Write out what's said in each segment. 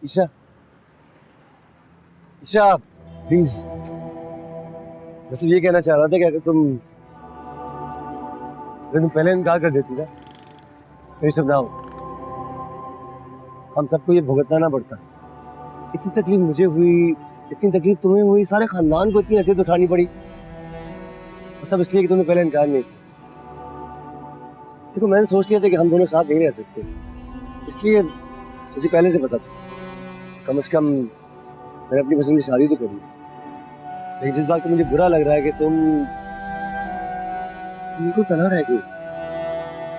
Isha, Isha please, मैं सिर्फ ये कहना चाह रहा था कि अगर तुम पहले इनकार कर देती ना तो ये सब ना हो, हम सबको ये भुगतना ना पड़ता। इतनी तकलीफ मुझे हुई, इतनी तकलीफ तुम्हें हुई, सारे खानदान को इतनी अजियत उठानी पड़ी, और सब इसलिए कि तुमने पहले इनकार नहीं किया। देखो मैंने सोच लिया था कि हम दोनों साथ नहीं रह सकते, इसलिए मुझे पहले से पता था कम से कम मैंने अपनी पसंद की शादी तो करी। लेकिन जिस बात का मुझे बुरा लग रहा है कि तुम बिल्कुल तनहा रह गई,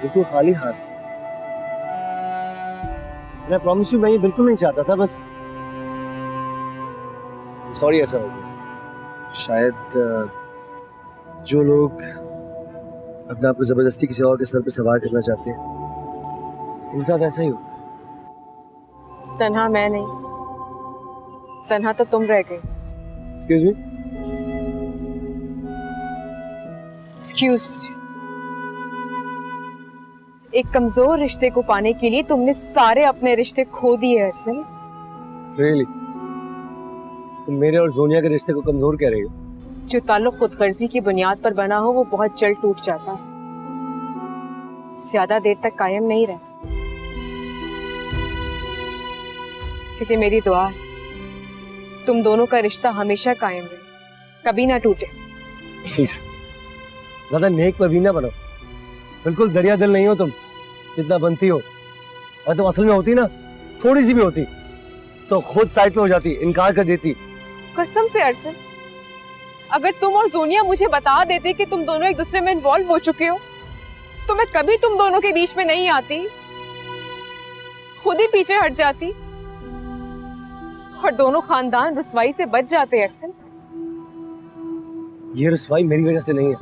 बिल्कुल खाली हाथ। मैं प्रॉमिस यू मैं ये बिल्कुल नहीं चाहता था, बस सॉरी ऐसा हो गया। शायद जो लोग अपने आप को जबरदस्ती किसी और के सर पे सवार करना चाहते हैं उनके साथ ऐसा ही होगा। तन्हा मैं नहीं, तन्हा तो तुम रह गए। Excuse me? एक्सक्यूज्ड। एक कमजोर रिश्ते को पाने के लिए तुमने सारे अपने रिश्ते खो दिए अरसल। रियली? तुम मेरे और जोनिया के रिश्ते को कमजोर कह रही हो? जो ताल्लुक खुदगर्जी की बुनियाद पर बना हो वो बहुत जल्द टूट जाता है, ज्यादा देर तक कायम नहीं रहता। लेकिन मेरी दुआ है तुम दोनों का रिश्ता हमेशा कायम रहे, कभी ना टूटे। प्लीज ज्यादा नेक परवीन बनो, बिल्कुल दरिया दिल नहीं हो तुम जितना बनती हो। अगर तुम असल में होती ना, थोड़ी सी भी होती, तो खुद साइड पे हो जाती, इनकार कर देती। कसम से अरसल, अगर तुम और जोनिया मुझे बता देते कि तुम दोनों एक दूसरे में इन्वॉल्व हो चुके हो तो मैं कभी तुम दोनों के बीच में नहीं आती, खुद ही पीछे हट जाती और दोनों खानदान रुसवाई से बच जाते। अरसल, ये रुसवाई मेरी वजह से नहीं है,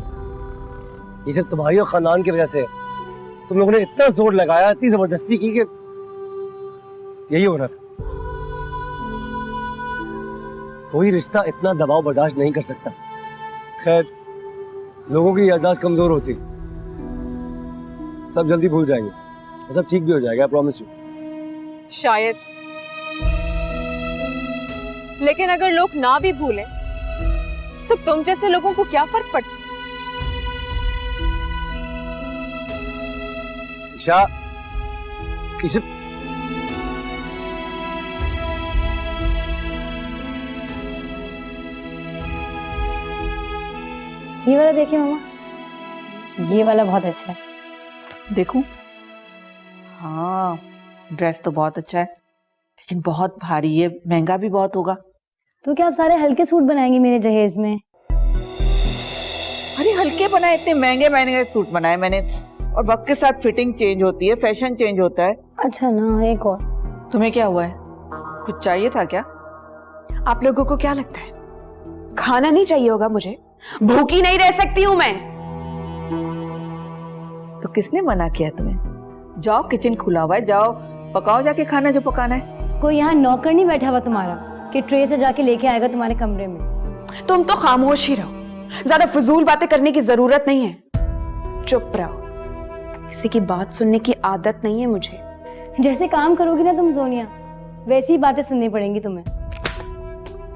ये सिर्फ तुम्हारी और खानदान की वजह से है। तुम लोगों ने इतना जोर लगाया, इतनी जबरदस्ती की कि यही होना था। कोई रिश्ता इतना दबाव बर्दाश्त नहीं कर सकता। खैर, लोगों की याददाश्त कमजोर होती, सब जल्दी भूल जाएंगे और सब ठीक भी हो जाएगा, आई प्रॉमिस यू। शायद, लेकिन अगर लोग ना भी भूलें तो तुम जैसे लोगों को क्या फर्क पड़ता? ईशा, ईशा, ये वाला देखिए मामा, ये वाला बहुत अच्छा है। देखूं? हाँ, ड्रेस तो बहुत अच्छा है लेकिन बहुत भारी है, महंगा भी बहुत होगा। तो क्या आप सारे हल्के सूट बनाएंगे मेरे जहेज में? अरे हल्के बनाए, इतने महंगे महंगे सूट बनाए मैंने, और वक्त के साथ फिटिंग चेंज होती है, फैशन चेंज होता है। अच्छा ना, एक और। तुम्हें क्या हुआ है? कुछ चाहिए था क्या? आप लोगों को क्या लगता है खाना नहीं चाहिए होगा? मुझे भूखी नहीं रह सकती हूँ मैं। तो किसने मना किया तुम्हें? जाओ, किचन खुला हुआ है, जाओ पकाओ जाके खाना जो पकाना है। कोई यहाँ नौकर नहीं बैठा हुआ तुम्हारा कि ट्रे से जाके लेके आएगा तुम्हारे कमरे में? तुम तो खामोश ही रहो, ज्यादा फजूल बातें करने की जरूरत नहीं है। चुप रहो, किसी की बात सुनने की आदत नहीं है मुझे। जैसे काम करोगी ना तुम सोनिया, वैसी ही बातें सुननी पड़ेंगी तुम्हें।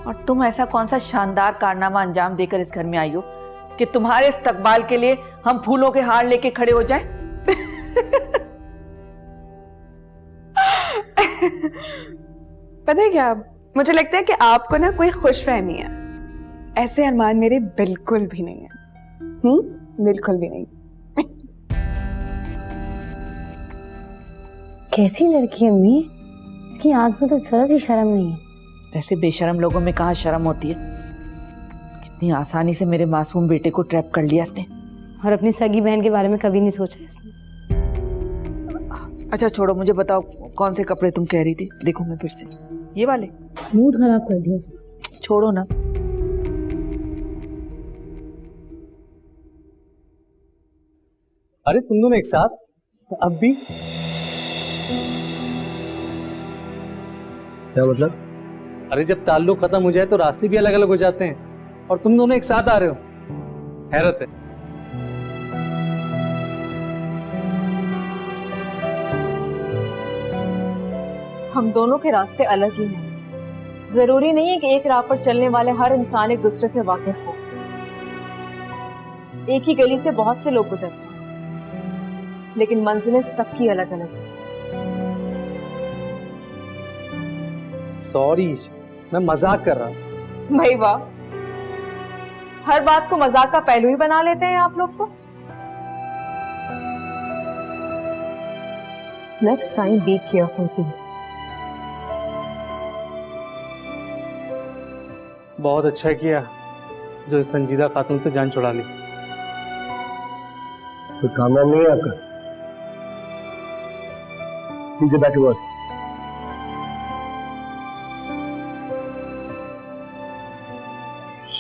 और तुम ऐसा कौन सा शानदार कारनामा अंजाम देकर इस घर में आई हो कि तुम्हारे इस्तकबाल के लिए हम फूलों के हार लेके खड़े हो जाएं? पता है क्या, मुझे लगता है कि आपको ना कोई खुशफहमी है। ऐसे अरमान मेरे बिल्कुल भी नहीं है। बिल्कुल भी नहीं। कैसी लड़की है अम्मी, इसकी आंख में तो जरा सी शर्म नहीं है। ऐसे बेशरम लोगों में कहाँ शर्म होती है? कितनी आसानी से मेरे मासूम बेटे को ट्रैप कर लिया इसने। और अपनी सगी बहन के बारे में कभी नहीं सोचा इसने। अच्छा छोड़ो, मुझे बताओ कौन से कपड़े तुम कह रही थी? देखो मैं फिर से, ये वाले? मूड खराब कर दिया उसने। छोड़ो ना। अरे तुम दोनों एक साथ? अब भी? क्या मतलब? अरे जब ताल्लुक खत्म हो जाए तो रास्ते भी अलग अलग हो जाते हैं, और तुम दोनों एक साथ आ रहे हो, हैरत है। हम दोनों के रास्ते अलग ही हैं। जरूरी नहीं है कि एक राह पर चलने वाले हर इंसान एक दूसरे से वाकिफ हो। एक ही गली से बहुत से लोग गुजरते हैं, लेकिन मंजिलें सबकी अलग अलग हैं। सॉरी, मैं मजाक कर रहा हूँ। भाई वाह, हर बात को मजाक का पहलू ही बना लेते हैं आप लोग तो। Next time be careful please. बहुत अच्छा किया जो इस संजीदा खातून से जान छुड़ा ली। कोई कामयाब नहीं है आपका? ठीक है, बैक टू वर्क।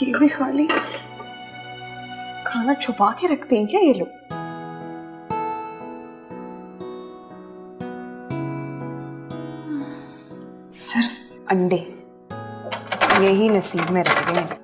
ये भी खाली खाना छुपा के रखते हैं क्या ये लोग? सिर्फ अंडे, यही नसीब में रह गए हैं।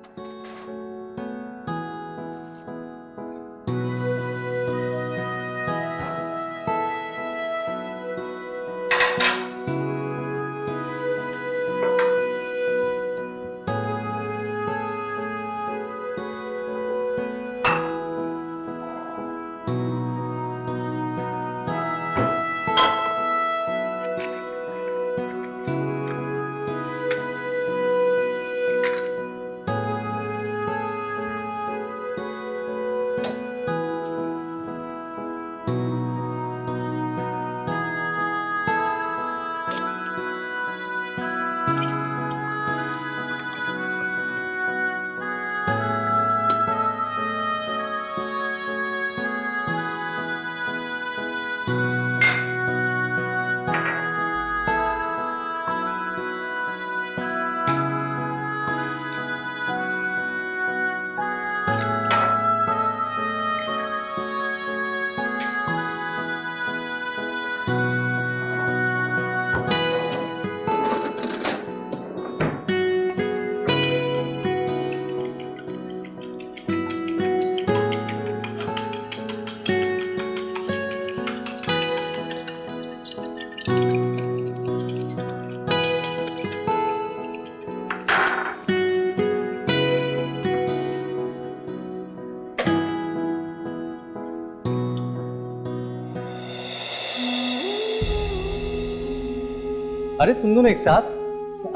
अरे तुम दोनों एक साथ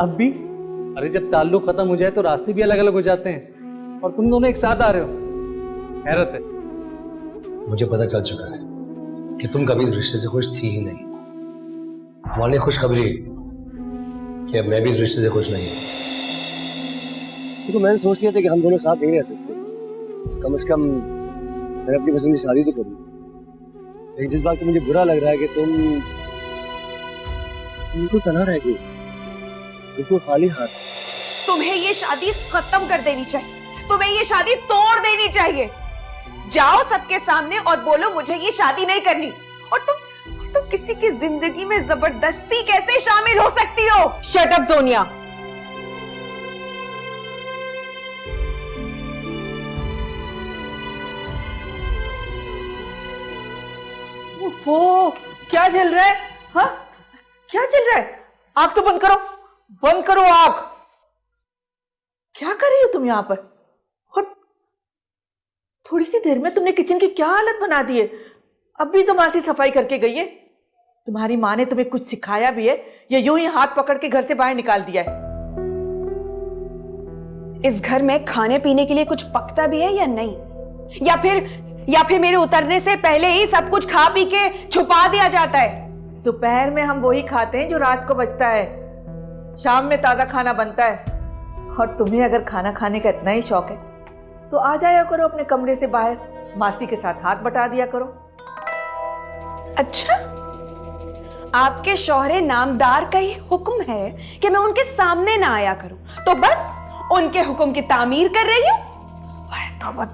अब भी? अरे जब ताल्लुक खत्म हो जाए तो रास्ते भी अलग अलग हो जाते हैं, और तुम दोनों एक साथ आ रहे हो। हैरत है। मुझे पता चल चुका है कि तुम कभी इस रिश्ते से खुश थी ही नहीं। तुम्हारी खुशखबरी कि अब मैं भी इस रिश्ते से खुश नहीं हूँ। तो मैंने सोच लिया था कि हम दोनों साथ नहीं रह सकते। कम से कम मैंने अपनी पसंद की शादी तो करी। लेकिन जिस बात को मुझे बुरा लग रहा है कि तुम बिल्कुल तन्हा रह गई, बिल्कुल खाली हाथ। तुम्हें ये शादी खत्म कर देनी चाहिए, तुम्हें ये शादी तोड़ देनी चाहिए। जाओ सबके सामने और बोलो मुझे ये शादी नहीं करनी। और तुम किसी की जिंदगी में जबरदस्ती कैसे शामिल हो सकती हो? Shut up Sonia. वो क्या जल रहा है? हाँ, क्या चल रहा है? आग तो बंद करो, बंद करो आग। क्या कर रही हो तुम यहाँ पर? और थोड़ी सी देर में तुमने किचन की क्या हालत बना दी है। अभी तो माँ से सफाई करके गई है। तुम्हारी माँ ने तुम्हें कुछ सिखाया भी है या यूं ही हाथ पकड़ के घर से बाहर निकाल दिया है? इस घर में खाने पीने के लिए कुछ पकता भी है या नहीं? या फिर मेरे उतरने से पहले ही सब कुछ खा पी के छुपा दिया जाता है? दोपहर में हम वही खाते हैं जो रात को बचता है, शाम में ताजा खाना बनता है। और तुम्हें अगर खाना खाने का इतना ही शौक है तो आ जाया करो अपने कमरे से बाहर, मासी के साथ हाथ बटा दिया करो। अच्छा, आपके शौहरे नामदार का ही हुक्म है कि मैं उनके सामने ना आया करूं, तो बस उनके हुक्म की तामीर कर रही हूं।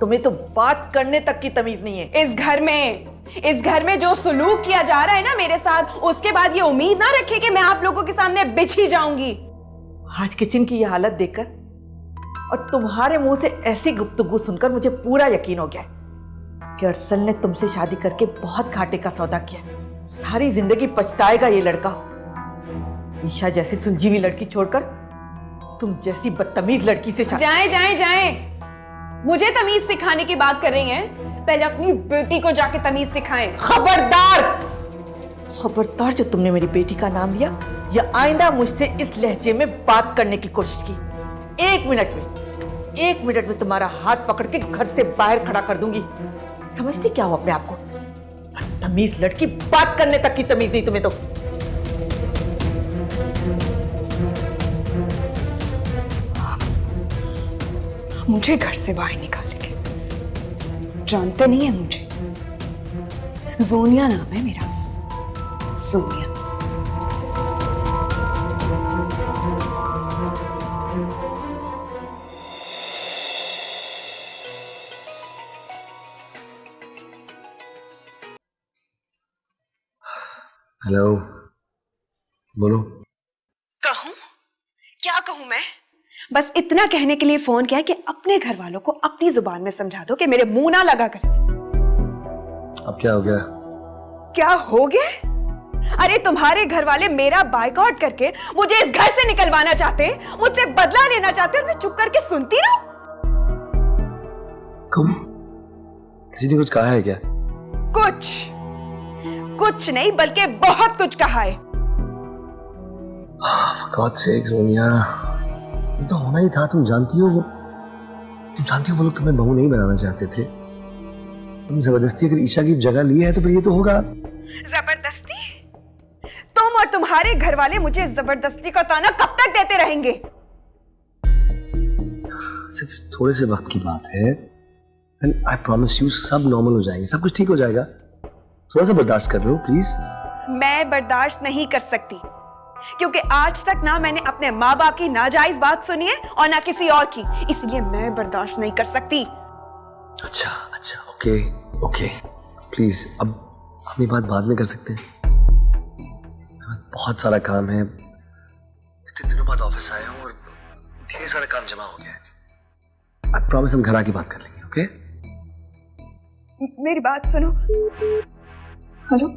तुम्हें तो बात करने तक की तमीज नहीं है। इस घर में जो सुलूक किया जा रहा है ना मेरे साथ, उसके बाद ये उम्मीद ना रखे कि मैं आप लोगों के सामने बिछी जाऊंगी। आज किचन की ये हालत देखकर और तुम्हारे मुंह से ऐसी गुफ्तगू सुनकर मुझे पूरा यकीन हो गया है कि अरसल ने तुमसे शादी करके बहुत घाटे का सौदा किया। सारी जिंदगी पछताएगा ये लड़का। ईशा जैसी सुलझी लड़की छोड़कर तुम जैसी बदतमीज लड़की से शादी। जाएं जाएं जाएं, मुझे तमीज सिखाने की बात कर रही हैं? पहले अपनी बेटी को जाके तमीज सिखाएं। खबरदार, खबरदार जो तुमने मेरी बेटी का नाम लिया या आइंदा मुझसे इस लहजे में बात करने की कोशिश की, 1 मिनट में तुम्हारा हाथ पकड़ के घर से बाहर खड़ा कर दूंगी। समझती क्या हो अपने आप को? तमीज लड़की, बात करने तक की तमीज नहीं तुम्हें तो। मुझे घर से बाहर निकालेंगे, जानते नहीं है मुझे। जोनिया नाम है मेरा, जोनिया। हेलो, बोलो। कहूं? क्या कहूं मैं? बस इतना कहने के लिए फोन किया है कि अपने घर वालों को अपनी जुबान में समझा दो कि मेरे मुंह ना लगा कर। अब क्या हो गया? क्या हो गया? अरे तुम्हारे घर वाले मेरा बायकॉट करके मुझे इस घर से निकलवाना चाहते, मुझसे बदला लेना चाहते, और मैं चुप करके सुनती रहूं? कब? किसी ने कुछ कहा है क्या? कुछ नहीं, बल्कि बहुत कुछ कहा है। For God's sake, सोनिया, ये तो होना ही था। तुम जानती हो वो लोग तुम्हें बहू नहीं बनाना चाहते थे। तुम जबरदस्ती अगर ईशा की जगह ली है तो फिर ये तो होगा। जबरदस्ती? तुम और तुम्हारे घर वाले मुझे जबरदस्ती का ताना कब तक देते रहेंगे? सिर्फ थोड़े से वक्त की बात है। And I promise you, सब नॉर्मल हो जाएंगे, सब कुछ ठीक हो जाएगा। थोड़ा सा बर्दाश्त कर लो प्लीज। मैं बर्दाश्त नहीं कर सकती, क्योंकि आज तक ना मैंने अपने माँ बाप की नाजायज बात सुनी है और ना किसी और की, इसलिए मैं बर्दाश्त नहीं कर सकती। अच्छा, ओके, प्लीज अब अपनी बात बाद में कर सकते हैं। बहुत सारा काम है, इतने दिनों बाद ऑफिस आया हूँ और ढेर सारा काम जमा हो गया है। आई प्रॉमिस हम घर आके बात कर लेंगे, ओके? मेरी बात सुनो। हेलो,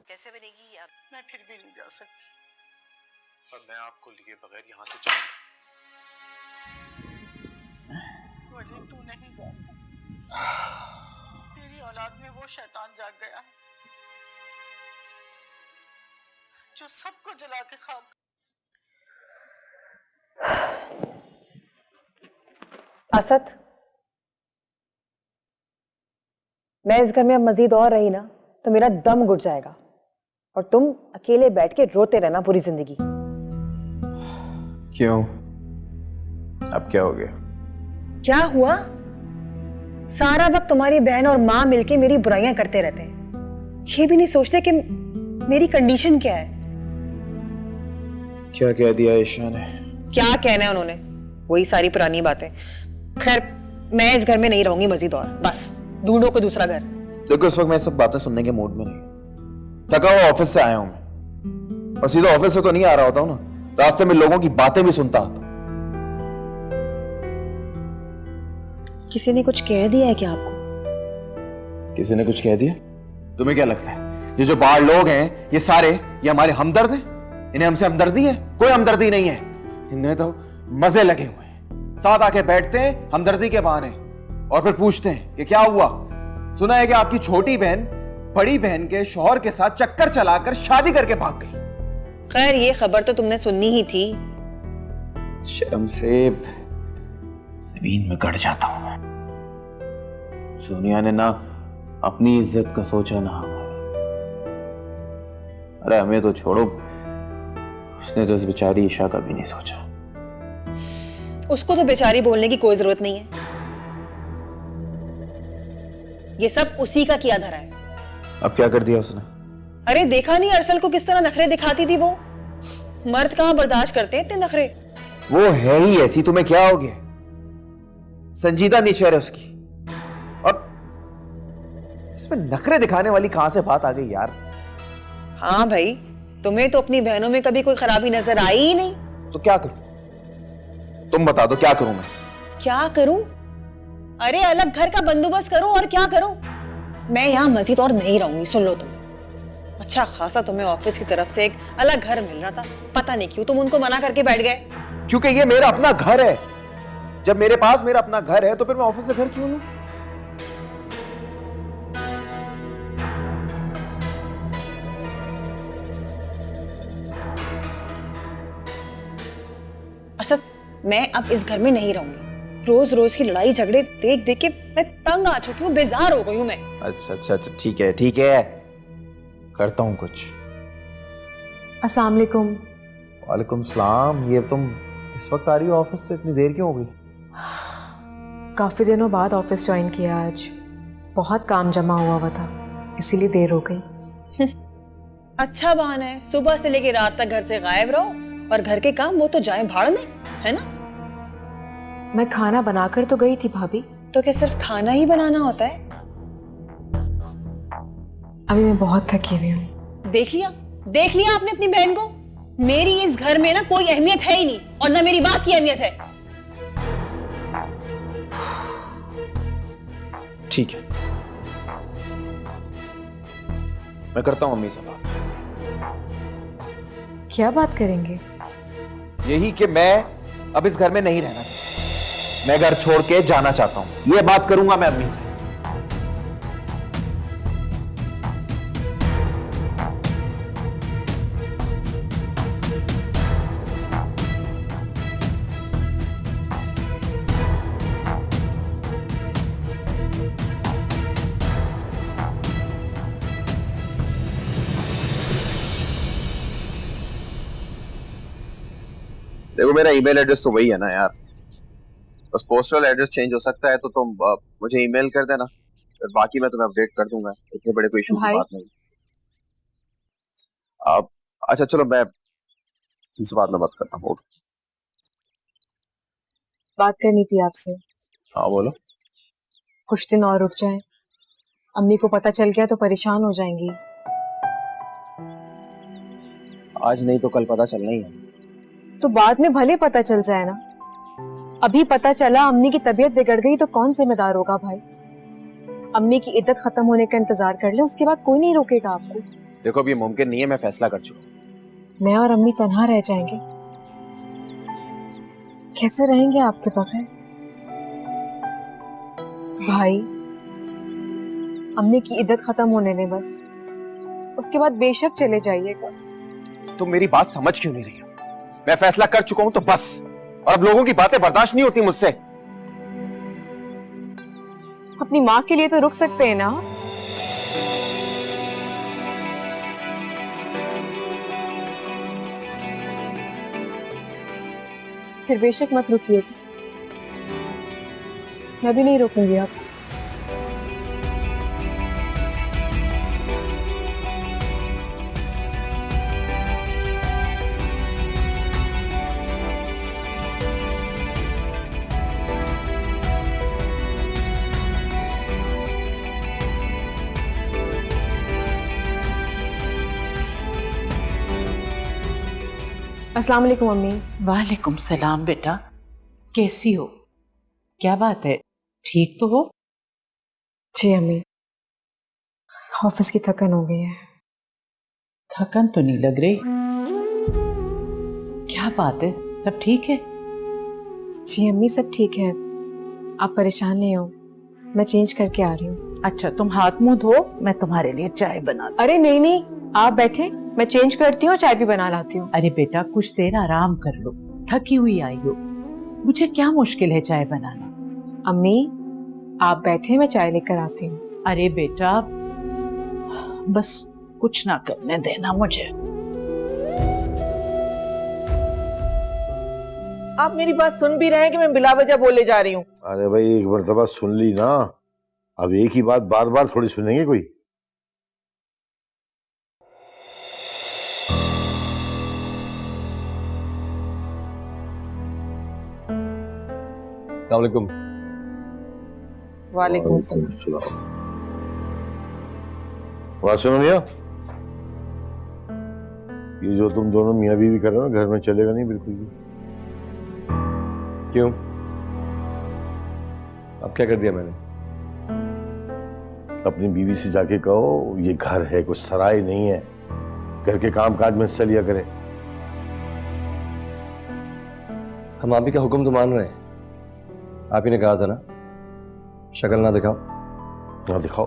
कैसे बनेगी अब? मैं फिर भी नहीं जा सकती। और मैं आपको लिए बगैर यहाँ से जा। तू नहीं जानता, तेरी औलाद में वो शैतान जाग गया जो सबको जला के खाक। असद, मैं इस घर में अब मजीद और रही ना तो मेरा दम घुट जाएगा और तुम अकेले बैठ के रोते रहना पूरी जिंदगी। क्यों? अब क्या हो गया? क्या हुआ? सारा वक्त तुम्हारी बहन और माँ मिलके मेरी बुराइयां करते रहते हैं, ये भी नहीं सोचते कि मेरी कंडीशन क्या है। क्या कह दिया ईशा ने? क्या कहना है उन्होंने? वही सारी पुरानी बातें। खैर, मैं इस घर में नहीं रहूंगी मजीद और, बस ढूंढो कोई दूसरा घर। देखो, इस वक्त मैं सब बातें सुनने के मूड में नहीं। थका हुआ ऑफिस से आया हूं मैं, और सीधा ऑफिस से तो नहीं आ रहा होता हूं ना, रास्ते में लोगों की बातें भी सुनता आता। किसी ने कुछ कह दिया है क्या आपको? किसी ने कुछ कह दिया? तुम्हें क्या लगता है ये जो बाहर लोग हैं ये सारे ये हमारे हमदर्द हैं? इन्हें हमसे हमदर्दी है? कोई हमदर्दी नहीं है। इन्हें तो मजे लगे हुए हैं, साथ आके बैठते हैं हमदर्दी के बहाने और फिर पूछते हैं कि क्या हुआ। सुना है कि आपकी छोटी बहन बड़ी बहन के शौहर के साथ चक्कर चलाकर शादी करके भाग गई। खैर, ये खबर तो तुमने सुननी ही थी। शर्म से जमीन में गड़ जाता हूं मैं। सोनिया ने ना अपनी इज्जत का सोचा ना हमारी। अरे हमें तो छोड़ो, उसने तो इस बेचारी ईशा का भी नहीं सोचा। उसको तो बेचारी बोलने की कोई जरूरत नहीं है, ये सब उसी का किया धरा है। अब क्या कर दिया उसने? अरे देखा नहीं अरसल को किस तरह नखरे दिखाती थी वो? मर्द कहां बर्दाश्त करते हैं इतने नखरे। वो है ही ऐसी, तुम्हें क्या हो गया? संजीदा नेचर है उसकी, और इसमें नखरे दिखाने वाली कहां से बात आ गई यार? हाँ भाई, तुम्हें तो अपनी बहनों में कभी कोई खराबी नजर आई ही नहीं। तो क्या करूं? तुम बता दो क्या करूं मैं? क्या करूं? अरे अलग घर का बंदोबस्त करो और क्या करूं? मैं यहाँ मजीद और नहीं रहूंगी, सुन लो तुम। अच्छा खासा तुम्हें ऑफिस की तरफ से एक अलग घर मिल रहा था, पता नहीं क्यों तुम उनको मना करके बैठ गए। क्योंकि ये मेरा अपना घर है। जब मेरे पास मेरा अपना घर है तो फिर मैं ऑफिस से घर क्यों लूं? असद, मैं अब इस घर में नहीं रहूंगी। रोज रोज की लड़ाई झगड़े देख देख के मैं तंग आ चुकी हूँ, बेजार हो गई हूँ मैं। अच्छा अच्छा अच्छा, ठीक है ठीक है, करता हूँ कुछ। अस्सलाम वालेकुम। वालेकुम सलाम। ये तुम इस वक्त आ रही हो ऑफिस से? इतनी देर क्यों हो गई? काफ़ी दिनों बाद ऑफिस ज्वाइन किया आज, बहुत काम जमा हुआ था, इसीलिए देर हो गई। अच्छा बहाना है, सुबह से लेके रात तक घर से गायब रहो और घर के काम वो तो जाए भाड़ में, है ना? मैं खाना बनाकर तो गई थी भाभी। तो क्या सिर्फ खाना ही बनाना होता है? अभी मैं बहुत थकी हुई हूँ। देख लिया आपने अपनी बहन को? मेरी इस घर में ना कोई अहमियत है ही नहीं और ना मेरी बात की अहमियत है। ठीक है, मैं करता हूँ मम्मी से बात। क्या बात करेंगे? यही कि मैं अब इस घर में नहीं रहना चाहता, मैं घर छोड़ के जाना चाहता हूँ। ये बात करूंगा मैं अम्मी से। देखो मेरा ईमेल एड्रेस तो वही है ना यार, बस पोस्टल एड्रेस चेंज हो सकता है, तो तुम मुझे ईमेल कर देना, फिर बाकी मैं तुम्हें अपडेट कर दूंगा। इतने बड़े कोई इशू की बात नहीं। अब अच्छा चलो, मैं तुमसे बाद में बात करता हूँ। बात करनी थी आपसे। हाँ बोलो। कुछ दिन और रुक जाएं, अम्मी को पता चल गया तो परेशान हो जाएंगी। आज नहीं तो कल पता चलना ही है। तो बाद में भले पता चल जाए ना, अभी पता चला अम्मी की तबीयत बिगड़ गई तो कौन जिम्मेदार होगा भाई? अम्मी की इद्दत खत्म होने का इंतजार कर ले, उसके बाद कोई नहीं रोकेगा आपको। देखो अब ये मुमकिन नहीं है, मैं फैसला कर चुका हूं। मैं और अम्मी तन्हा रह जाएंगे, कैसे रहेंगे आपके बगैर? भाई अम्मी की इद्दत खत्म होने दें बस, उसके बाद बेशक चले जाइएगा। तुम मेरी बात समझ क्यों नहीं रही हो? मैं फैसला कर चुका हूं तो बस, और अब लोगों की बातें बर्दाश्त नहीं होती मुझसे। अपनी माँ के लिए तो रुक सकते हैं ना? फिर बेशक मत रुकिएगा, मैं भी नहीं रोकूंगी आपको। अस्सलाम वालेकुम अम्मी। वालेकुम सलाम बेटा, कैसी हो? क्या बात है, ठीक तो हो? जी अम्मी, ऑफिस की थकन हो गई है। थकन तो नहीं लग रही, क्या बात है, सब ठीक है? जी अम्मी सब ठीक है, आप परेशान नहीं हो, मैं चेंज करके आ रही हूँ। अच्छा तुम हाथ मुंह धो, मैं तुम्हारे लिए चाय बना दूं। अरे नहीं नहीं, आप बैठे, मैं चेंज करती हूँ और चाय भी बना लाती हूँ। अरे बेटा कुछ देर आराम कर लो, थकी हुई आई हो, मुझे क्या मुश्किल है चाय बनाना। अम्मी आप बैठे, मैं चाय लेकर आती हूँ। अरे बेटा बस कुछ ना करने देना मुझे। आप मेरी बात सुन भी रहे हैं कि मैं बिला वजह बोले जा रही हूँ? अरे भाई एक मर्तबा सुन ली ना, अब एक ही बात बार बार थोड़ी सुनेंगे कोई। अस्सलाम वालेकुम। वालेकुम सलाम। बात सुनो मियाँ, ये जो तुम दोनों मियाँ बीवी कर रहे हो ना, घर में चलेगा नहीं बिल्कुल भी। क्यों? अब क्या कर दिया मैंने? अपनी बीवी से जाके कहो ये घर है, कुछ सराय नहीं है, घर के काम काज में हिस्सा लिया करे। हम आप ही का हुक्म तो मान रहे हैं। आप ही ने कहा था ना, शक्ल ना दिखाओ। ना दिखाओ,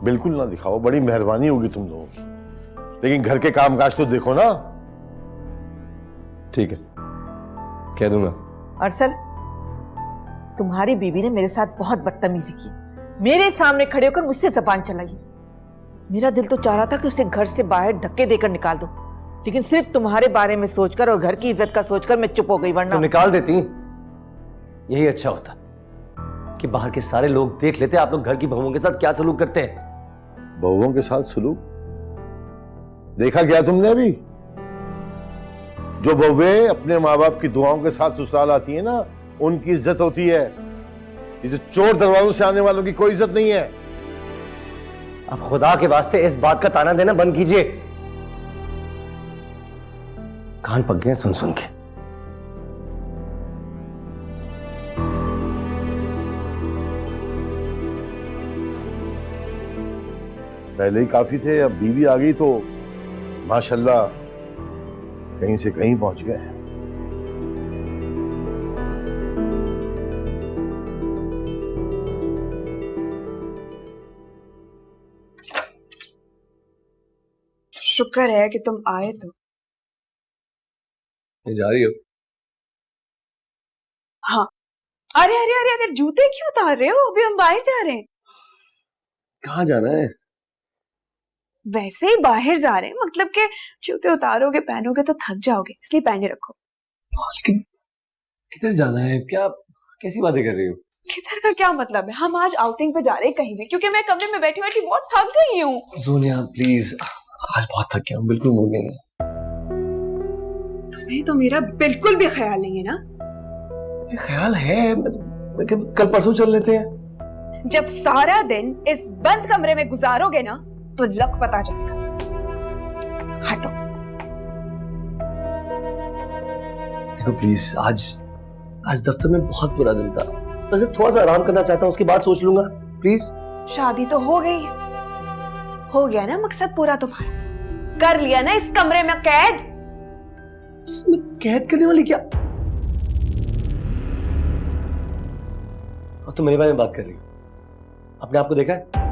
बिल्कुल ना दिखाओ, बड़ी मेहरबानी होगी तुम लोगों की, लेकिन घर के काम काज तो देखो ना। ठीक है, कह दूंगा। अरसल, तुम्हारी बीवी ने मेरे साथ बहुत बदतमीजी की, मेरे सामने खड़े होकर मुझसे जबान चलाई। मेरा दिल तो चाह रहा था कि उसे घर से बाहर धक्के देकर निकाल दो, लेकिन सिर्फ तुम्हारे बारे में सोचकर और घर की इज्जत का सोचकर मैं चुप हो गई, वरना तो निकाल देती, यही अच्छा होता कि बाहर के सारे लोग देख लेते आप लोग घर की बहुओं के साथ क्या सलूक करते हैं। बहुओं के साथ सलूक देखा क्या तुमने अभी? जो बहुएं अपने माँ बाप की दुआओं के साथ ससुराल आती है ना, उनकी इज्जत होती है। ये जो चोर दरवाजों से आने वालों की कोई इज्जत नहीं है। अब खुदा के वास्ते इस बात का ताना देना बंद कीजिए, कान पक गए सुन सुन के। पहले ही काफी थे, अब बीवी आ गई तो माशाल्लाह कहीं से कहीं पहुंच गए। शुक्र है कि तुम आए तो। ये जा रही हो? हाँ। अरे अरे अरे अरे, जूते क्यों उतार रहे हो? अभी हम बाहर जा रहे हैं। कहाँ जाना है? वैसे ही बाहर जा रहे हैं, मतलब कि जूते उतारोगे पहनोगे तो थक जाओगे, इसलिए पहने रखो। लेकिन किधर जाना है? क्या कैसी बातें कर रही हो? किधर का क्या मतलब है? हम आज आउटिंग पे जा रहे हैं कहीं भी, क्योंकि मैं कमरे में बैठी बैठी बहुत थक गई हूँ। सोनिया प्लीज, आज बहुत थक गया हूँ, बिल्कुल मूड नहीं है। तुम्हें तो मेरा बिल्कुल भी ख्याल नहीं है ना? ये ख्याल है, कल परसों चल लेते हैं। जब सारा दिन इस बंद कमरे में गुजारोगे ना तो लक पता चलेगा। हटो। देखो प्लीज, आज दफ्तर में बहुत बुरा दिन था, मैं सिर्फ थोड़ा सा आराम करना चाहता हूँ, उसके बाद सोच लूंगा। प्लीज। शादी तो हो गई है, हो गया ना मकसद पूरा तुम्हारा? कर लिया ना इस कमरे में कैद? इसमें कैद करने वाली क्या? और तुम मेरे बारे में बात कर रही हो? अपने आप को देखा है?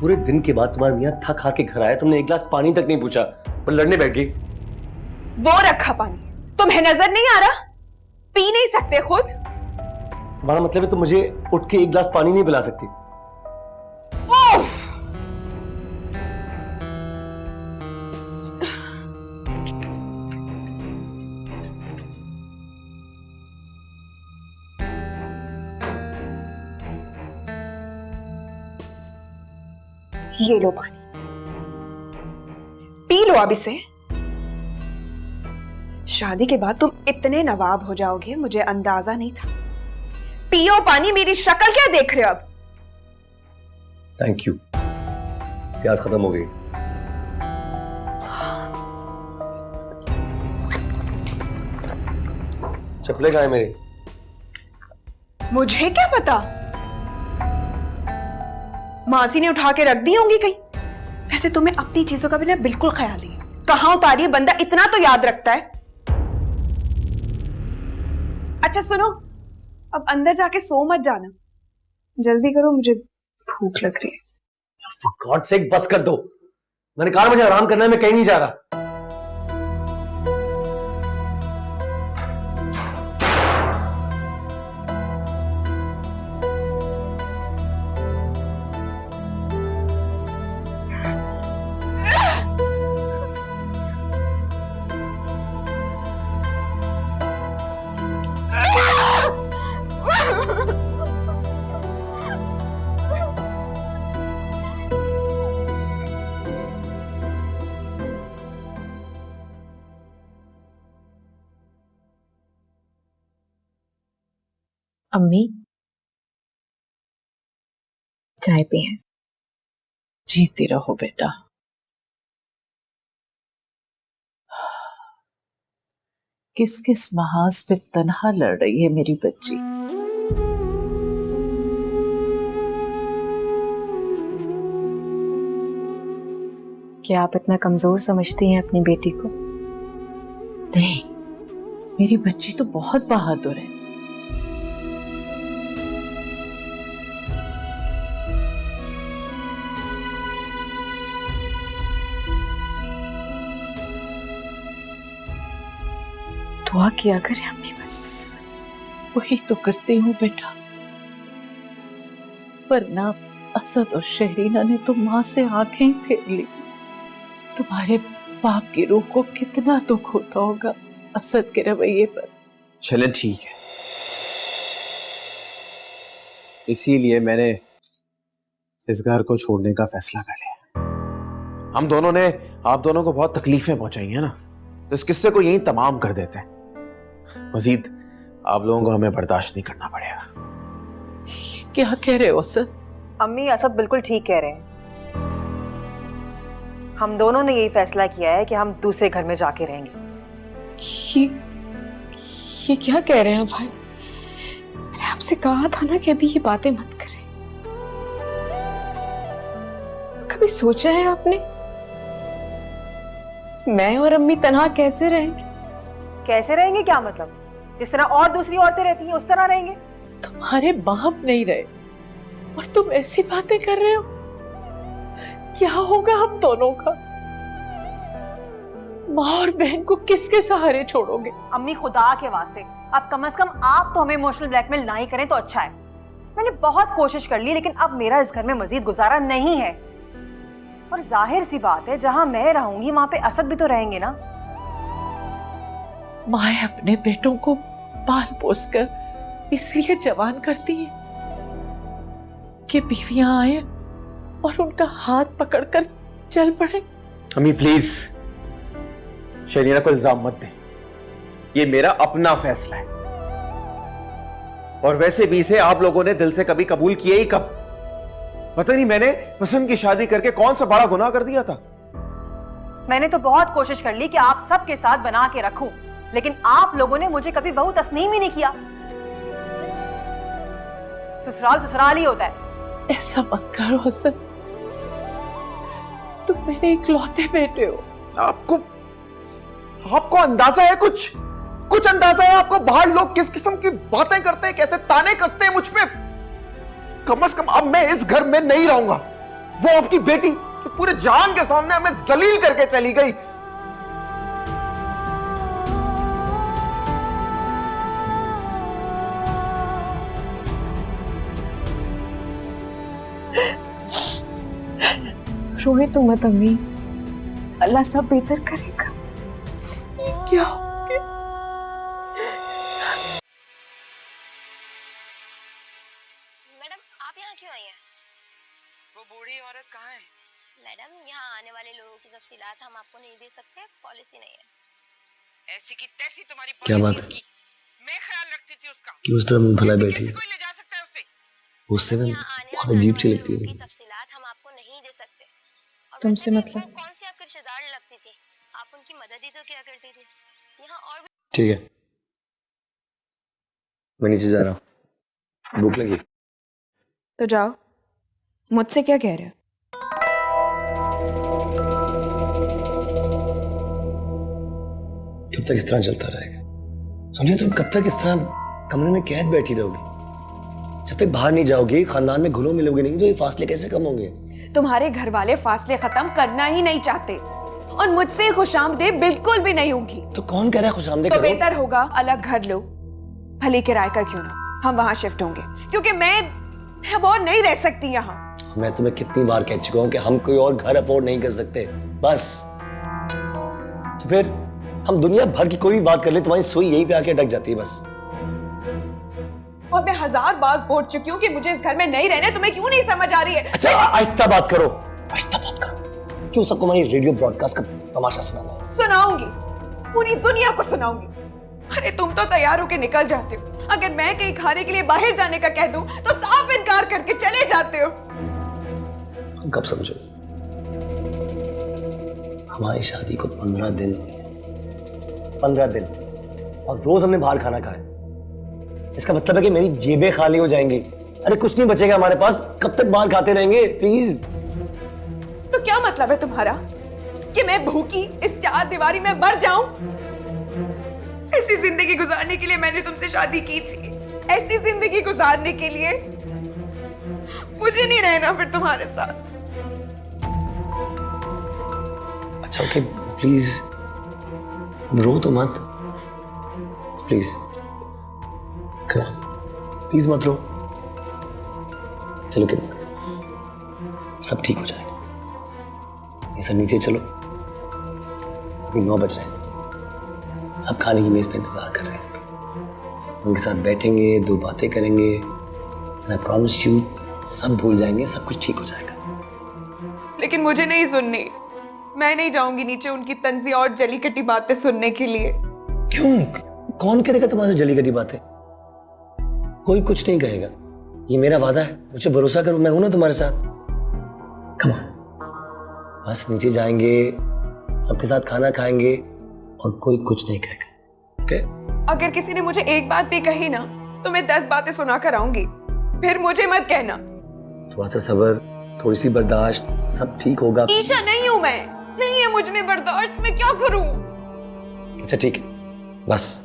पूरे दिन के बाद तुम्हारा मियां थक हार के घर आया, तुमने एक गिलास पानी तक नहीं पूछा पर लड़ने बैठ गई। वो रखा पानी तुम्हें नजर नहीं आ रहा? पी नहीं सकते खुद? तुम्हारा मतलब है तुम मुझे उठ के एक गिलास पानी नहीं पिला सकती? उफ! ये लो पानी, पी लो अब इसे। शादी के बाद तुम इतने नवाब हो जाओगे मुझे अंदाजा नहीं था। पियो पानी, मेरी शक्ल क्या देख रहे हो अब? Thank you. प्यास खत्म हो गई। चप्पलें कहाँ है मेरी? मुझे क्या पता, मासी ने उठा के रख दी होंगी कहीं। वैसे तुम्हें अपनी चीजों का भी ना बिल्कुल ख्याल नहीं है। कहां उतारी है बंदा इतना तो याद रखता है। अच्छा सुनो, अब अंदर जाके सो मत जाना, जल्दी करो, मुझे भूख लग रही है। For God's sake, बस कर दो। मैंने कहा मुझे आराम करना है, मैं कहीं नहीं जा रहा। अम्मी, चाय पिए। जीती रहो बेटा। किस किस महाज पे तन्हा लड़ रही है मेरी बच्ची। क्या आप इतना कमजोर समझती हैं अपनी बेटी को? नहीं, मेरी बच्ची तो बहुत बहादुर है। दुआ किया करें अम्मी बस। वही तो करती हूँ बेटा, वरना असद और शहरीना ने तो माँ से आंखें ही फेर ली। तुम्हारे बाप की रूह को कितना दुख होता होगा असद के रवैये पर। चले ठीक है, इसीलिए मैंने इस घर को छोड़ने का फैसला कर लिया। हम दोनों ने आप दोनों को बहुत तकलीफें पहुंचाई हैं ना, तो इस किस्से को यहीं तमाम कर देते हैं। मजीद आप लोगों को हमें बर्दाश्त नहीं करना पड़ेगा। क्या कह रहे हो असद? अम्मी, असद बिल्कुल ठीक कह रहे हैं। हम दोनों ने यही फैसला किया है कि हम दूसरे घर में जाके रहेंगे। ये क्या कह रहे हैं भाई? मैंने आपसे कहा था ना कि अभी ये बातें मत करें। कभी सोचा है आपने मैं और अम्मी तन्हा कैसे रहेंगे? कैसे रहेंगे क्या मतलब? जिस तरह और दूसरी औरतें रहती हैं उस तरह रहेंगे। तुम्हारे बाप नहीं रहे और तुम ऐसी बातें कर रहे हो? क्या होगा हम दोनों का? माँ और बहन को किसके सहारे छोड़ोगे? अम्मी, खुदा के वास्ते अब कम से कम आप तो हमें इमोशनल ब्लैकमेल ना ही करें तो अच्छा है। मैंने बहुत कोशिश कर ली, लेकिन अब मेरा इस घर में मजीद गुजारा नहीं है। और जाहिर सी बात है, जहां मैं रहूंगी वहां पे असद भी तो रहेंगे ना। माँ अपने बेटों को पाल पोस कर इसलिए जवान करती है कि बीवियां आए और उनका हाथ पकड़कर चल पड़े। अम्मी प्लीज शरीना को इल्जाम मत दें, ये मेरा अपना फैसला है। और वैसे भी इसे आप लोगों ने दिल से कभी कबूल किया ही कब? पता नहीं मैंने पसंद की शादी करके कौन सा बड़ा गुनाह कर दिया था। मैंने तो बहुत कोशिश कर ली कि आप सबके साथ बना के रखूं, लेकिन आप लोगों ने मुझे कभी बहू तस्नीम ही नहीं किया। ससुराल ससुराल ही होता है। ऐसा मत करो हसन, तुम मेरे इकलौते बेटे हो। आपको अंदाजा है? कुछ अंदाजा है आपको बाहर लोग किस किस्म की बातें करते हैं, कैसे ताने कसते हैं मुझ पे? कम से कम अब मैं इस घर में नहीं रहूंगा। वो आपकी बेटी जो पूरे जान के सामने हमें जलील करके चली गई। रोए तो मत अम्मी, अल्लाह सब बेहतर करेगा। ये क्या हो गया? मैडम आप यहाँ क्यों आई हैं? वो बूढ़ी औरत कहाँ है? मैडम यहाँ आने वाले लोगों की तफसीलात हम आपको नहीं दे सकते, पॉलिसी नहीं है। ऐसी की तैसी तुम्हारी क्या बात पॉलिसी की। मैं ख्याल रखती थी उसका कि उस तरह मुंह फैलाए बैठी है। कोई ले जा सकता है उसे? उससे ना बहुत अजीब सी लगती है। तफसीलात हम आपको नहीं दे सकते। तुमसे मतलब? कौन सी आपकी रिश्तेदार लगती थी, आप उनकी मदद ही तो क्या करती थी। यहाँ और भी ठीक है, मैं नीचे जा रहा हूँ, भूख लगी। तो जाओ, मुझसे क्या कह रहे हो? कब तक इस तरह चलता रहेगा? समझे, तुम कब तक इस तरह कमरे में कैद बैठी रहोगी? जब तक बाहर नहीं जाओगी, खानदान में घुलो मिलोगे नहीं, तो ये फासले कैसे कम होंगे? तुम्हारे घर वाले फासले खत्म करना ही नहीं चाहते और मुझसे खुशामदीद बिल्कुल भी नहीं होगी। तो कौन कह रहा है खुशामदीद तो करो? बेहतर होगा अलग घर लो, भले किराए का क्यों ना, हम वहां शिफ्ट होंगे, क्योंकि मैं अब और नहीं रह सकती यहाँ। मैं तुम्हें कितनी बार कह चुका हूँ कि हम कोई और घर अफोर्ड नहीं कर सकते, बस। तो फिर हम दुनिया भर की कोई भी बात कर ले, तुम्हारी सुई यहीं पे आके अटक जाती है बस। और मैं 1000 बार बोल चुकी हूँ कि मुझे इस घर में नहीं रहना, तुम्हें क्यों नहीं समझ आ रही है? अच्छा आहिस्ता बात करो, आहिस्ता बात करो। क्यों सबको हमारी रेडियो ब्रॉडकास्ट का तमाशा सुनाना है? सुनाऊंगी, पूरी दुनिया को सुनाऊंगी। अरे तुम तो तैयार होके निकल जाते हो, अगर मैं कहीं खाने के लिए बाहर जाने का कह दूं तो साफ इनकार करके चले जाते हो। कब समझो, हमारी शादी को 15 दिन हुए हैं। 15 दिन और रोज हमने बाहर खाना खाया। इसका मतलब है कि मेरी जेबें खाली हो जाएंगी। अरे कुछ नहीं बचेगा हमारे पास, कब तक बाहर खाते रहेंगे? प्लीज। तो क्या मतलब है तुम्हारा कि मैं भूखी इस चार दीवारी में मर जाऊं? ऐसी जिंदगी गुजारने के लिए मैंने तुमसे शादी की थी। ऐसी जिंदगी गुजारने के लिए मुझे नहीं रहना फिर तुम्हारे साथ। अच्छा ओके, प्लीज रो तो मत, प्लीज प्लीज मत रो। चलो कि सब ठीक हो जाएगा। ये सब नीचे चलो, अभी 9 बज रहे हैं। सब खाने की मेज पे इंतजार कर रहे हैं। उनके साथ बैठेंगे, 2 बातें करेंगे। आई प्रॉमिस यू, सब भूल जाएंगे, सब कुछ ठीक हो जाएगा। लेकिन मुझे नहीं सुननी। मैं नहीं जाऊंगी नीचे उनकी तंजी और जली कटी बातें सुनने के लिए। क्यों? कौन करेगा तुम्हारे जली कटी बातें? कोई कुछ नहीं कहेगा, ये मेरा वादा है। मुझे भरोसा करो, मैं हूं ना तुम्हारे साथ। कम ऑन, बस नीचे जाएंगे, सबके साथ खाना खाएंगे और कोई कुछ नहीं कहेगा। ओके? अगर किसी ने मुझे एक बात भी कही ना तो मैं 10 बातें सुना कर आऊंगी। फिर मुझे मत कहना। थोड़ा सा सब्र, थोड़ी सी बर्दाश्त, सब ठीक होगा। ईशा नहीं हूं मैं, नहीं है मुझ में बर्दाश्त। मैं क्या करूं? अच्छा ठीक है, बस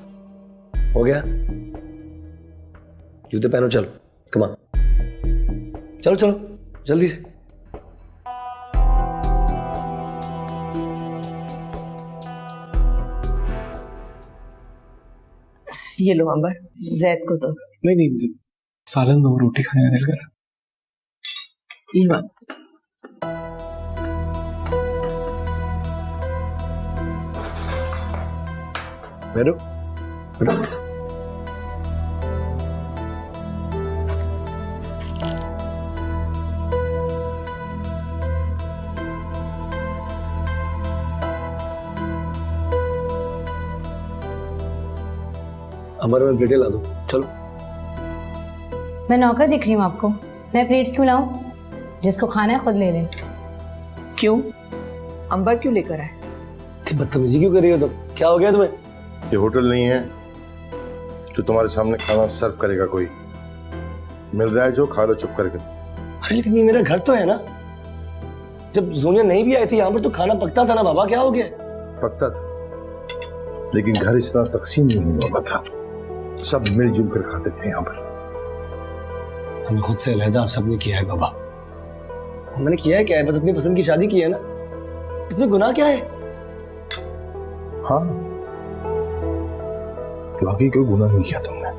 हो गया। जूते पहनो, चलो कम ऑन, चलो चलो जल्दी से। ये लो अंबर, जैद को दो। नहीं मुझे सालन दो, रोटी खाने का दिल कर रहा। ये बात बैठो बैठो। अमर में प्लेटें ला दो, चलो। मैं नौकर दिख रही हूँ आपको? मैं प्लेट्स क्यों लाऊं? जिसको खाना है खुद ले ले। क्यों? अंबर क्यों लेकर आए? बदतमीजी क्यों कर रही हो तुम? क्या हो गया तुम्हें? ये होटल नहीं है जो तुम्हारे सामने खाना सर्व करेगा। कोई मिल रहा है जो खा लो चुप करके। अरे लेकिन ये मेरा घर तो है ना। जब जोनिया नहीं भी आई थी यहाँ पर तो खाना पकता था ना बाबा, क्या हो गया? पकता था, लेकिन घर इस तरह तकसीम नहीं हुआ था। सब मिलजुल कर खाते थे यहाँ पर। हमें खुद से अलहदा आप सबने किया है बाबा। हमने किया है क्या है? बस अपनी पसंद की शादी की है ना, इसमें गुनाह क्या है? हाँ, बाकी कोई गुनाह नहीं किया तुमने।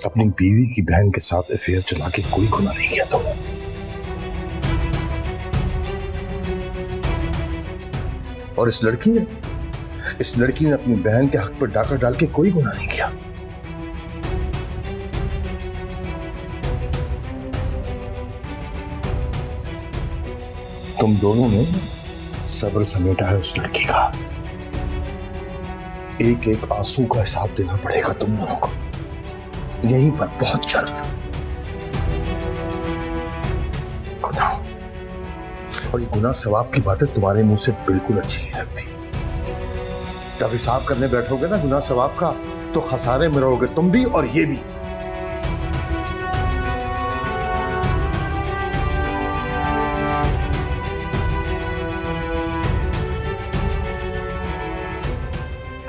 अपनी बीवी की बहन के साथ अफेयर चला के कोई गुनाह नहीं किया तुमने। और इस लड़की ने अपनी बहन के हक पर डाका डाल के कोई गुनाह नहीं किया। तुम दोनों ने सब्र समेटा है उस लड़की का। एक एक आंसू का हिसाब देना पड़ेगा तुम दोनों को, यहीं पर बहुत जल्द। गुनाह, और ये गुनाह सवाब की बातें तुम्हारे मुंह से बिल्कुल अच्छी नहीं लगती। जब हिसाब करने बैठोगे ना गुनाह सवाब का, तो खसारे में रहोगे तुम भी और ये भी।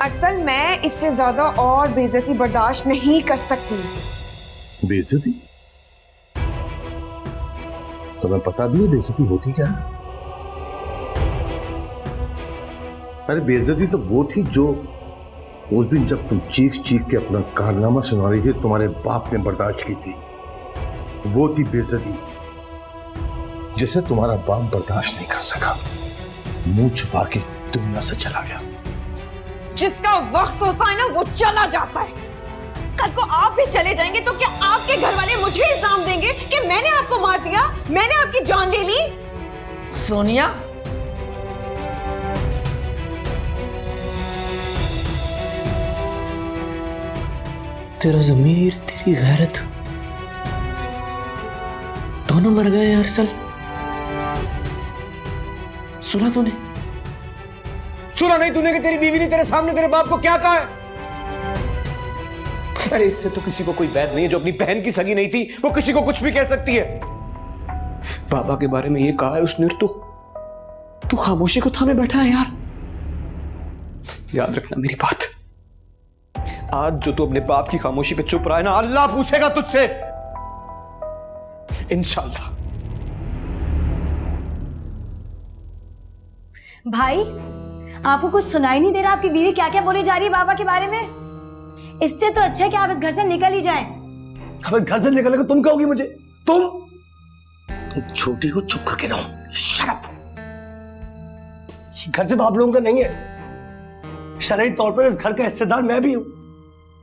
असल मैं इससे ज्यादा और बेइज्जती बर्दाश्त नहीं कर सकती। बेइज्जती? तुम्हें पता भी है बेइज्जती होती क्या है? अरे बेइज्जती तो वो थी जो उस दिन जब तुम चीख चीख के अपना कारनामा सुना रही थी, तुम्हारे बाप ने बर्दाश्त की थी। वो थी बेइज्जती जिसे तुम्हारा बाप बर्दाश्त नहीं कर सका, मुंह छुपा के दुनिया से चला गया। जिसका वक्त होता है ना वो चला जाता है। कल को आप भी चले जाएंगे तो क्या आपके घर वाले मुझे इल्जाम देंगे कि मैंने आपको मार दिया, मैंने आपकी जान ले ली? सोनिया, तेरा ज़मीर, तेरी गैरत दोनों मर गए अरसल। सुना तूने? सुना नहीं तूने कि तेरी बीवी ने तेरे सामने तेरे बाप को क्या कहा है? अरे इससे तो किसी को कोई वैध नहीं है, जो अपनी बहन की सगी नहीं थी वो किसी को कुछ भी कह सकती है। बाबा के बारे में ये कहा है उसने, तू खामोशी को थामे बैठा है यार। याद रखना मेरी बात, आज जो तू अपने बाप की खामोशी पे चुप रहा है ना, अल्लाह पूछेगा तुझसे इंशाल्लाह। भाई आपको कुछ सुनाई नहीं दे रहा? आपकी बीवी क्या क्या बोली जा रही है बाबा के बारे में? इससे तो अच्छा है कि आप इस घर से निकल ही जाएं। अब घर से निकलने को तुम कहोगी मुझे? तुम छोटी हो, चुप करके रहो, शट अप। घर से बाप लोगों का नहीं है, शरई तौर पर इस घर का हिस्सेदार मैं भी हूं,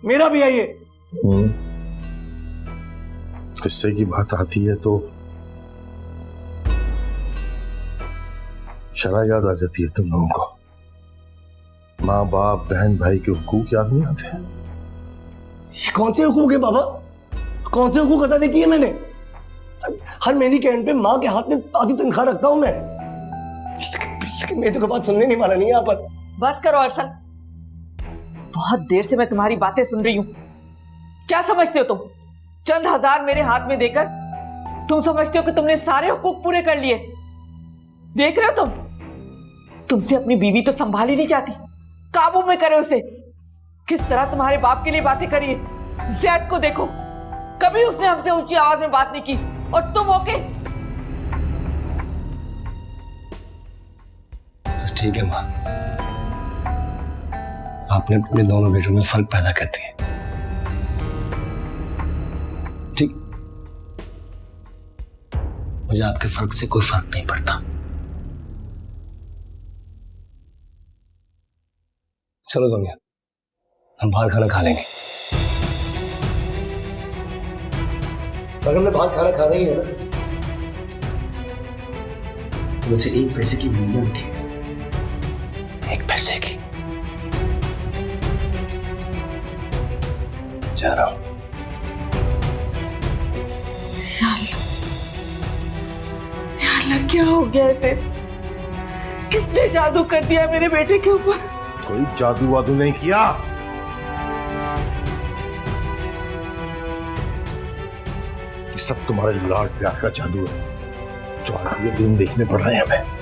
मेरा भी है ये। हिस्से की बात आती है तो शरा याद आ जाती है तुम लोगों को। माँ बाप बहन भाई के हुकूक याद नहीं आते हैं? कौन से हुकूक है बाबा? कौन से हुकूक अदा नहीं किए मैंने? हर महीने के एंड पे माँ के हाथ में आधी तनख्वाह रखता हूं मैं, लेकिन मेरी तो बात सुनने नहीं वाला नहीं यहाँ पर। बस करो अरसल, बहुत देर से मैं तुम्हारी बातें सुन रही हूं। क्या समझते हो तुम? चंद हजार मेरे हाथ में देकर तुम समझते हो कि तुमने सारे हुकूक पूरे कर लिए? देख रहे हो तुमसे अपनी बीवी तो संभाल ही नहीं जाती, काबू में करे उसे। किस तरह तुम्हारे बाप के लिए बातें करी है। जैद को देखो, कभी उसने हमसे ऊंची आवाज में बात नहीं की, और तुम होके। बस ठीक है माँ, आपने अपने दोनों बेटों में फर्क पैदा कर दिए। ठीक, मुझे आपके फर्क से कोई फर्क नहीं पड़ता। चलो सोनिया, हम बाहर खाना खा लेंगे। अगर हमने बाहर खाना खाना ही है ना, तो मुझसे 1 पैसे की उम्मीद न रखिएगा। 1 पैसे की। जा रहा हूं। या अल्लाह, क्या हो गया इसे? किसने जादू कर दिया मेरे बेटे के ऊपर? कोई जादू वादू नहीं किया। ये सब तुम्हारे लाड प्यार का जादू है, जो आज ये दिन देखने पड़ रहे हैं हमें।